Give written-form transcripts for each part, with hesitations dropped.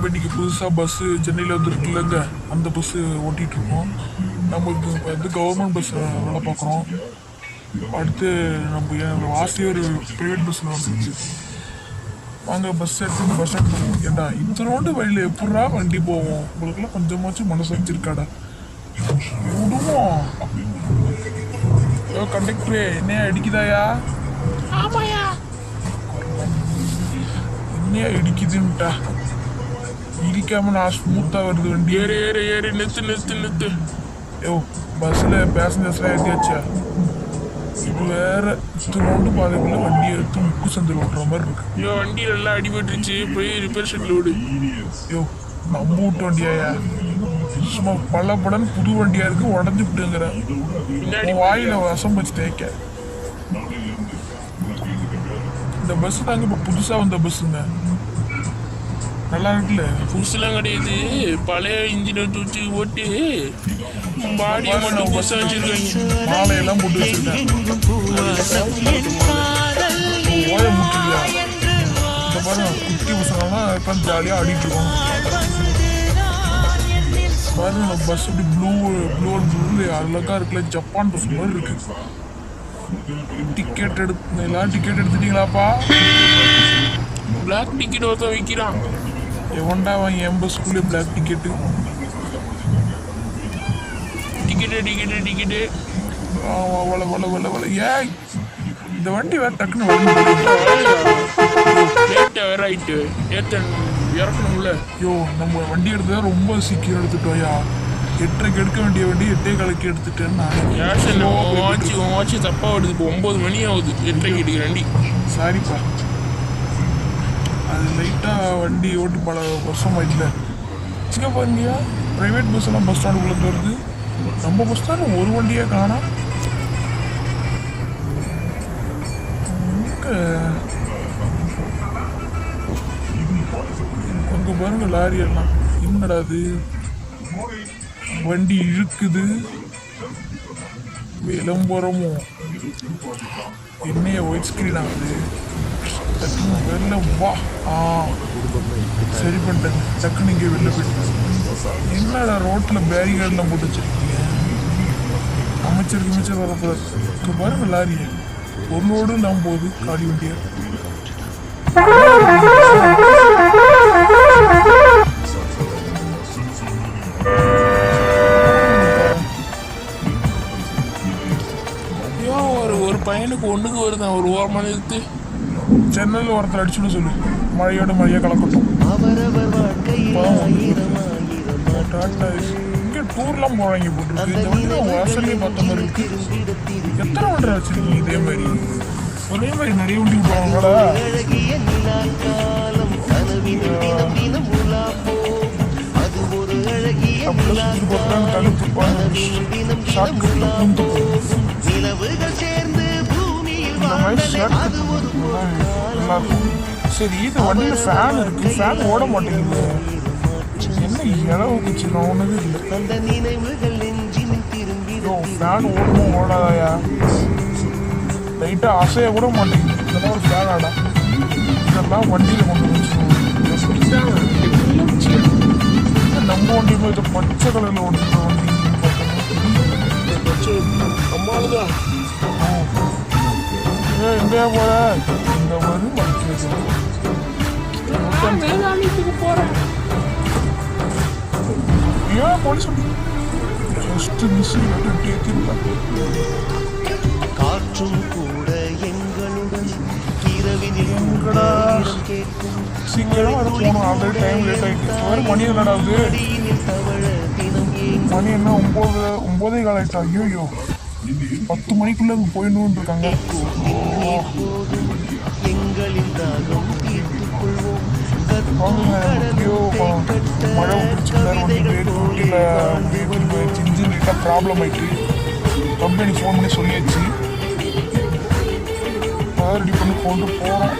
நம்ம இன்னைக்கு புதுசாக பஸ்ஸு சென்னையில் வந்துருக்குல்லங்க, அந்த பஸ்ஸு ஓட்டிகிட்டு இருக்கோம். நமக்கு இப்போ வந்து கவர்மெண்ட் பஸ் வேலை பார்க்குறோம். அடுத்து நம்ம என் ஆசிரியர் ப்ரைவேட் பஸ்ஸில் வந்துருச்சு. வாங்க பஸ் எடுத்து பஸ் ஸ்டாண்ட் போவோம். ஏண்டா இத்தனோண்டு வழியில் எப்படா வண்டி போவோம்? உங்களுக்குலாம் கொஞ்சமாச்சும் மனசு வச்சிருக்காடா? விடுவோம். கண்டக்டரே என்னையா அடிக்குதாயா? ஆமாயா. என்னையா இடிக்குதுன்ட்டா? இடிக்காம நான் ஸ்மூத்தாக வருது வண்டி. ஏறு ஏறு ஏறு, நிறுத்து நிறுத்து நிறுத்து. யோ பஸ்ஸில் பேசஞ்சர்ஸ்லாம் ஏற்றியாச்சா? இது வேற இத்தனோண்டு பாதைக்குள்ள வண்டி எடுத்து முக்கு சந்தில் ஓட்டுற மாதிரி இருக்கு. ஐயோ வண்டி நல்லா அடிபட்டுருச்சு, போய் ரிப்பேர் ஷெட்டில் விடு. யோ நம்ம வீட்டு வண்டியாயா? சும்மா பல்லப்படன்னு புது வண்டியா இருக்கு, உடஞ்சி விட்டுங்கிற பின்னாடி வாயில வசம் வச்சு தேய்க்க. இந்த பஸ் தாங்க இப்போ புதுசாக வந்த பஸ்ஸுங்க, நல்லா இருக்குல்ல? புதுசுலாம் கிடையாது, பழைய இன்ஜினை தூச்சி ஓட்டி பாடியை மட்டும் புதுசாக வச்சிருக்காங்க. மாலையெல்லாம் போட்டு வச்சிருக்கேன். ஓய முட்டியா? இந்த பாருங்க குட்டி பசங்கள்லாம் உட்காந்து ஜாலியாக ஆடிட்டு இருக்கோம். பாருங்க நம்ம பஸ் இப்படி ப்ளூ அழகா இருக்குல்ல, ஜப்பான் பஸ் மாதிரி இருக்கு. டிக்கெட் எல்லாம் டிக்கெட் எடுத்துட்டீங்களாப்பா? பிளாக் டிக்கெட் ஒருத்தன் விற்கிறான். எவன்டா அவன் என் பஸ்க்குள்ளே black ticket? Ticket ticket ticket. ஏய் இந்த வண்டி வேற டக்குன்னு லேட்டாக வேற ஆயிட்டு ஏற்ற இறக்கணும்ல. ஐயோ நம்ம வண்டி எடுத்தா ரொம்ப சீக்கிரம் எடுத்துட்டோயா. 8:30 எடுக்க வேண்டிய வண்டி 8:15 எடுத்துட்டேன்னு ஏஷன் வாட்சி தப்பாக வருது. இப்போ 9 மணி ஆகுது, 8:30 எடுக்கிற வண்டி. சாரிப்பா, அது லைட்டாக வண்டி ஓட்டு பல வருஷம் ஆயிடுல. சின்ன பாருங்கயா, ப்ரைவேட் பஸ் எல்லாம் பஸ் ஸ்டாண்டுக்குள்ளே வருது. நம்ம பஸ் ஸ்டாண்டில் ஒரு வண்டியே காணோம். அங்கே பாருங்க லாரி எல்லாம். என்னடா அது, வண்டி இழுக்குது. விளம்பரமும் என்னைய ஒயிட் ஸ்க்ரீன் ஆகுது. டக்குன்னு வெளில வா. சரி பண்ணிட்டேங்க. டக்குன்னு இங்கே வெளில போயிட்டு என்னடா ரோட்டில் பேரிகார்டெலாம் போட்டு வச்சிருக்கீங்க? அமைச்சர் வரக்கூடாது. இங்கே பாருங்க லாரி ஒரு லோடு இல்லாமல் போகுது, காடி வண்டியா. ஒரு பையனுக்கு ஒன்றுக்கு வருதான், ஒரு ஓரமாக நிறுத்து. சென்னையில் ஒருத்தர் அடிச்சுன்னு சொல்லு, மழையோட மழையாக கலக்கட்டும். இங்கே டூர்லாம் போகிறாங்க போட்டுருக்கு. இந்த வண்டி வாசல்லே பார்த்த மாதிரி இருக்கு. எத்தனை வண்டி வச்சிருக்கீங்க இதே மாதிரி? ஒரே மாதிரி நிறைய வண்டி போவாங்களா? சரி, இது வண்டியில் ஃபேன் இருக்கு, ஃபேன் ஓட மாட்டேங்குது. என்ன இளவுக்கு சின்ன ஒன்றுது இல்லை. ஃபேன் ஓடணும் ஓடாதாயா? லைட்டாக அசைய கூட மாட்டேங்குது. இதெல்லாம் ஒரு ஃபேன் ஆடா? இதெல்லாம் வண்டியில் கொண்டு வச்சுருவோம். நம்ம வண்டி போய் இது பச்சை கலரில் ஓடுற வண்டி அம்மாவுதான். எங்கேயா போற? இந்த மாதிரி வேதாளத்துக்கு போகிறேன். ஏன் போலீஸ் ஜஸ்ட் மிஸ் ஏற்றிருக்கேன். காற்றும் கூட எங்களுடன் எங்கடா சீக்கிரம் அது போகணும். ஆல்ரெடி டைம் லேட் ஆகிட்டு. வேறு மணி என்னடாது? மணி என்ன 9 ஆயிட்டா? ஐயோ 10 மணிக்குள்ளே அங்கே போயிடணுன்னு இருக்காங்க. மழை இன்ஜின் லைட்டாக ப்ராப்ளம் ஆயிட்டு கம்பெனி ஃபோன் பண்ணி சொல்லியாச்சு. ரெடி பண்ணி கொண்டு போகிறோம்.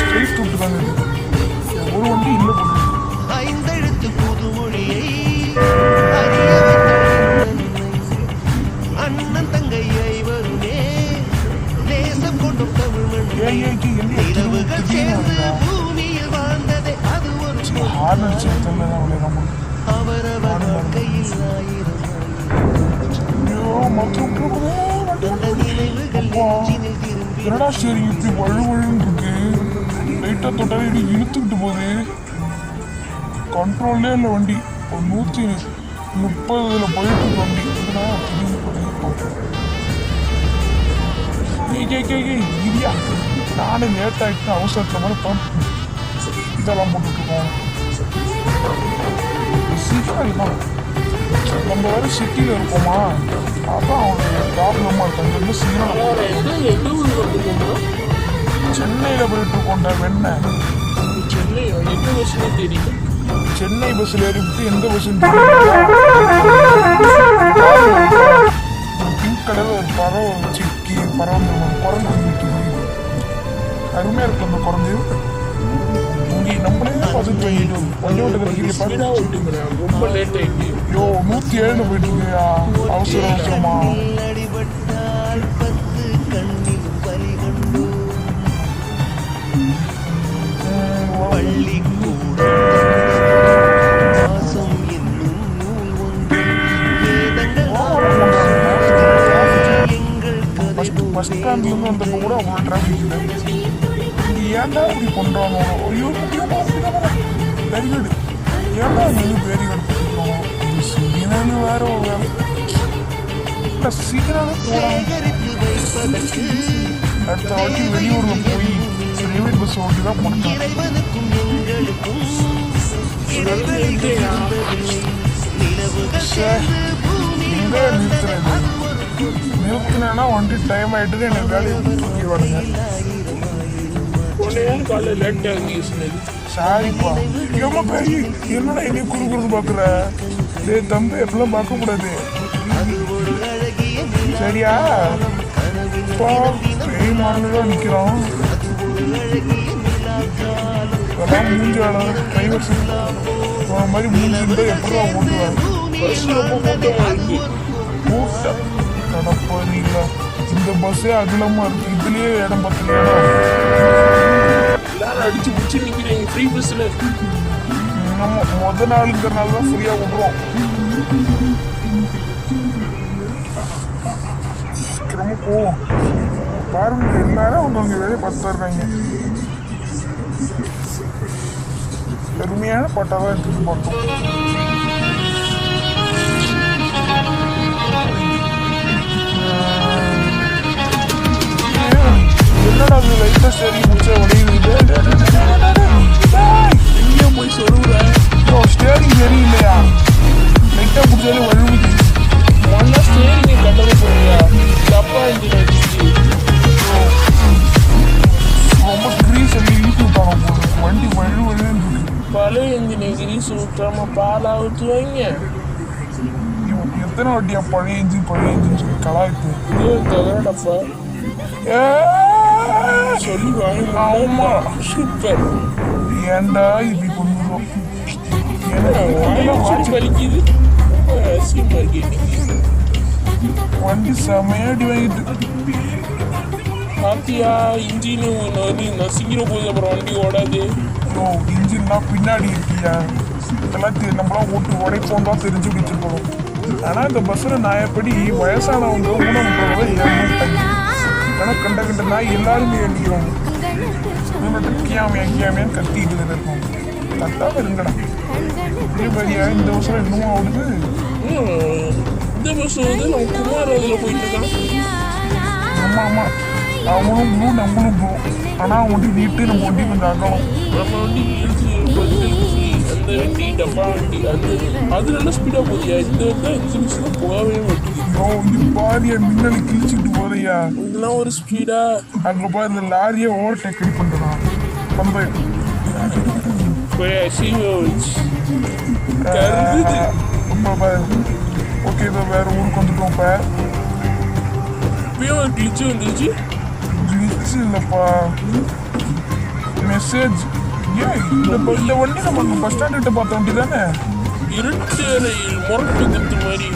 ஸ்ட்ரெயிட் விட்டுருக்காங்க. ஒரு வண்டி இல்லை போட்டு. அண்ணன் தங்கையை வருமே தேசம் கொண்டும் தமிழ் மண் சேர்ந்து பூமியில் வாழ்ந்ததே அது என்னடா சரி இப்படி வழுவழுன்னு இருக்கு. லைட்டா தொட்டாலே இப்படி இழுத்துக்கிட்டு போகுது. கண்ட்ரோல்லே இல்லை வண்டி. ஒரு 130 போயிட்டு இருக்கு வண்டி. இதுனா இரியா நானே லேட் ஆகிட்டு அவசரத்துல மாதிரி இதெல்லாம் போட்டுட்ருக்கோம். சீக்கிரம் தான் நம்ம வேறு சிட்டியில் இருக்கோமா, அதான் அவனுக்கு ப்ராப்ளமாக இருக்கு. அங்கே இருந்து சிக்னல் சென்னையில் போயிட்டு இருக்கோம்டா. வெண்ணெய் சென்னை பஸ்ஸில் ஏறிவிட்டு எந்த பஸ்ஸுன்னு பிங்க் கலர் ஒரு பறவை சிக்கி பறந்து குரங்கு அருமையாக இருக்கு. அந்த குரங்கு இங்கே நம்மளே பார்த்துட்டு வாங்கிட்டு கொஞ்சம் ரொம்ப லேட் ஆயிட்டு. ஐயோ 107 போயிட்டு இருக்கியா அவசரமா. அடிபட்டால் 10 கண்ணில் பலி கண்டு பள்ளிக்கூடம் வாசம் என்னும் நூல் ஒன்று பஸ் ஸ்டாண்ட்லேருந்து வந்தப்போ கூட அவ்வளோ டிராஃபிக் இல்லை. இங்கே ஏன்டா இப்படி பண்ணுறாங்க? ஐயோ பேரிகார்டு ஏன்டா நீங்கள் பேரிகார்டு போட்டுருக்கோம்? சிக்னல் வேறு ஒரு வேலை இல்லை. சிக்னலே போகலாம். அடுத்த வாட்டி வெளியூரில் போய் பிரைவேட் பஸ் ஓட்டி தான் போனேன். இறைவனுக்கும் எங்களுக்கும் எங்கே நிறுத்தினேன்னா வண்டி டைம் ஆகிட்டு எனக்கு வேலையை தூக்கி வாடுங்க. காலையில் லேட் ஆகி சொன்னது. சாரிப்பா எவ்வளோ பெரிய என்னடா என்னைய குறுக்குறது பார்க்குற? டே தம்பி எப்பெல்லாம் பார்க்கக்கூடாது சரியா? இப்போ பெரிய மாடல் தான் நிற்கிறோம். அதெல்லாம் மூஞ்சி ஆளாத டிரைவர்ஸ் போன மாதிரி மூஞ்சி இருந்தால் எப்படிலாம் ஓட்டுவாங்க. கூட்டம் நடப்பதில்லை. இந்த பஸ்ஸே அகலமாக இருக்குது. இதுலேயே இடம் பத்தலையா? எல்லாரும் அடிச்சு பிடிச்சி நிற்கிறீங்க ஃப்ரீ பஸ்ஸில். நம்ம மொதல் நாளுங்கிறனால தான் ஃப்ரீயாக விடுறோம். சீக்கிரமாக போவோம். பாருங்க எல்லாரும் அவங்க வேலையை பார்த்து இருக்காங்க. பெருமையான பாட்டாக தான் இருக்குது பார்த்தோம். என்னடா அது லைட்டாக சரி முடிச்சா உடையுது. எங்கேயும் போய் சொல்லுறேன். ஸ்டேரிங் சரியில்லையா? லைட்டாக பிடிச்சாலே வழுவுது. ஒன்னா ஸ்டேரிங்கை கண்டது போறியா? தப்பா இன்ஜின் வச்சுட்டு ரொம்ப கிரீஸ் எல்லாம் இழுத்து விட்டாங்க போது. வண்டி வழுவுன்னு இருக்கு. பழைய இன்ஜினை கிரீஸ் ஊற்றாம பாலா ஊற்றுவாங்க. எத்தனை வாட்டியா பழைய இன்ஜின் சொல்லி கலாய்ப்பு தகரடப்பா சொல்லி ஆமா. சூப்பர். ஏன்டா இப்படி பண்ணுறோம்? வலிக்குது. வண்டி செமையாடி வாங்கிட்டு பாத்தியா இன்ஜின் நசிக்கிற போது அப்புறம் வண்டி ஓடாது. ஓ இன்ஜின்லாம் பின்னாடி இருக்கியா? இதெல்லாம் நம்மளாம் ஓட்டு உடைப்போம் தான் தெரிஞ்சு வச்சுருக்கோம். ஆனால் இந்த பஸ்ஸில் நான் எப்படி வயசானவங்க ஊனமுற்றவங்க ஏமாட்டாங்க. ஆனால் கண்ட நாய் எல்லாருமே எழுதிக்கிறோம். கியாமையான்னு கத்திட்டு இருக்கோம். கத்தாமல் இருங்கடா. இதே மாதிரியா இந்த வருஷம் இன்னும் ஓடுது. இந்த பஸ் வந்து நம்ம குமார் அதில் போயிட்டு இருக்கான். ஆமாம் அவனும் ப்ளூ நம்மளும் ப்ளூ. ஆனால் அவன் வண்டி நீட்டு நம்ம வண்டி கொஞ்சம் அகலம். நம்ம வண்டி அந்த வண்டி டப்பா வண்டி அது நல்லா ஸ்பீடாக போதியா? இந்த தான் இந்த மிஷின் போகவே மாட்டேங்குது. ஐயோ இது பாரியா மின்னல் கிழிச்சிட்டு போதையா? இதெல்லாம் ஒரு ஸ்பீடா? அங்கே போய் இந்த லாரியை ஓவர்டேக் பண்ணுறான். நம்ம ஓகே இப்போ வேற ஊருக்கு வந்துட்டோம். இப்போ இப்பயும் ஒரு கிளிச்சு வந்துருச்சு. கிளிச்சு இல்லைப்பா மெசேஜ். ஏன் இந்த வண்டி நம்ம பஸ் ஸ்டாண்ட் கிட்ட பார்த்த வண்டி தானே? இருட்டு அறையில் முரட்டு குத்து மாதிரி.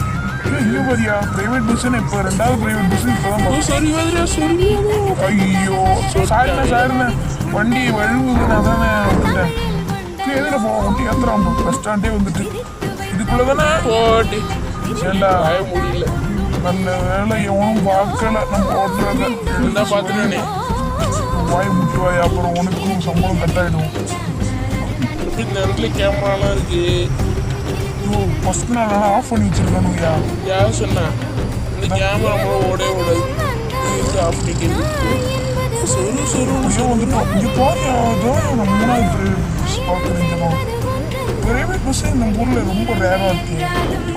ஐயோ பாரியா பிரைவேட் பஸ்ஸுன்னு இப்போ 2வது பிரைவேட் பஸ்ஸு இப்போ தான். சரி மாதிரியா சொல்லி. ஐயோ சாருண்ணே வண்டி வழுவுதுன்னா தானே வந்துட்டேன். எதில் போவோம்? வண்டி ஏற்றுறான் பஸ் ஸ்டாண்டே வந்துட்டு இதுக்குள்ளே தானே போட்டு ஏண்டா முடியல. நல்ல வேலை எவனும் பார்க்கல நம்ம ஓட்டுறத. என்ன பார்த்துட்டேனே. வாய் முட்டுவாய், அப்புறம் உனக்கும் சம்பளம் கட்டாயிடும். இந்த இடத்துல கேமராலாம் இருக்கு. ஐயோ ஃபர்ஸ்ட் நாள் ஆஃப் பண்ணி வச்சிருக்கானுங்கய்யா. யார் சொன்னா இந்த கேமரா கூட ஓடவே ஓடாது. ஆஃப் பண்ணிக்கிறது. சொரு சொரு ஐயோ வந்துட்டோம். இங்கே பாருயா, அதான் நான் 3வது பஸ் பார்க்குறீங்களா? பிரைவேட் பஸ் நம்ம ஊரில் ரொம்ப ரேராக இருக்கு.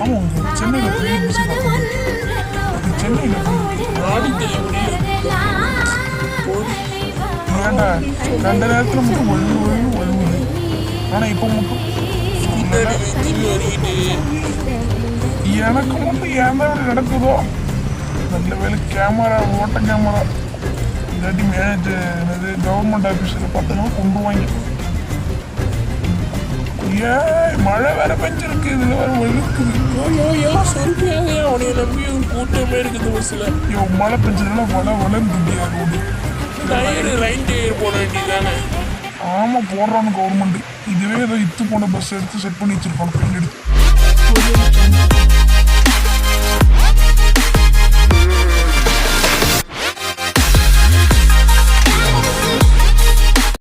ஆமாம், உங்க சென்னையில் பிரைவேட் பஸ் பார்த்தீங்க? அது சென்னையில் நாடி தெரிய முடியல. ஏன்டா ரெண்டு நேரத்தில் மட்டும் வழுவுது. ஆனால் இப்போ மட்டும் பின்னாடி வெயில் வரிக்கிட்டு எனக்கு மட்டும் ஏன் தான் இப்படி நடக்குதோ. நல்ல வேலை கேமரா, ஓட்ட கேமரா இல்லாட்டி மேனேஜர் என்னது கவர்மெண்ட் ஆஃபீஸில் பார்த்தோன்னா கொண்டு வாங்கி. ஏன் மழை வேற பெஞ்சிருக்கு, இதில் வேற வழுக்குது. ஐயோ சொல்லியாங்க அவனைய நம்பி ஒரு கூட்டமே இருக்குது பஸ்ஸில். ஐயோ மழை பெஞ்சதுனால வளர்ந்து ரோடு. டயரு லைன் டயர் போட வேண்டியதானே. ஆமாம் போடுறானு கவர்மெண்ட். இதுவே ஏதோ இத்து போன பஸ் எடுத்து செட் பண்ணி வச்சிருப்பாங்க பெயிண்ட் எடுத்து.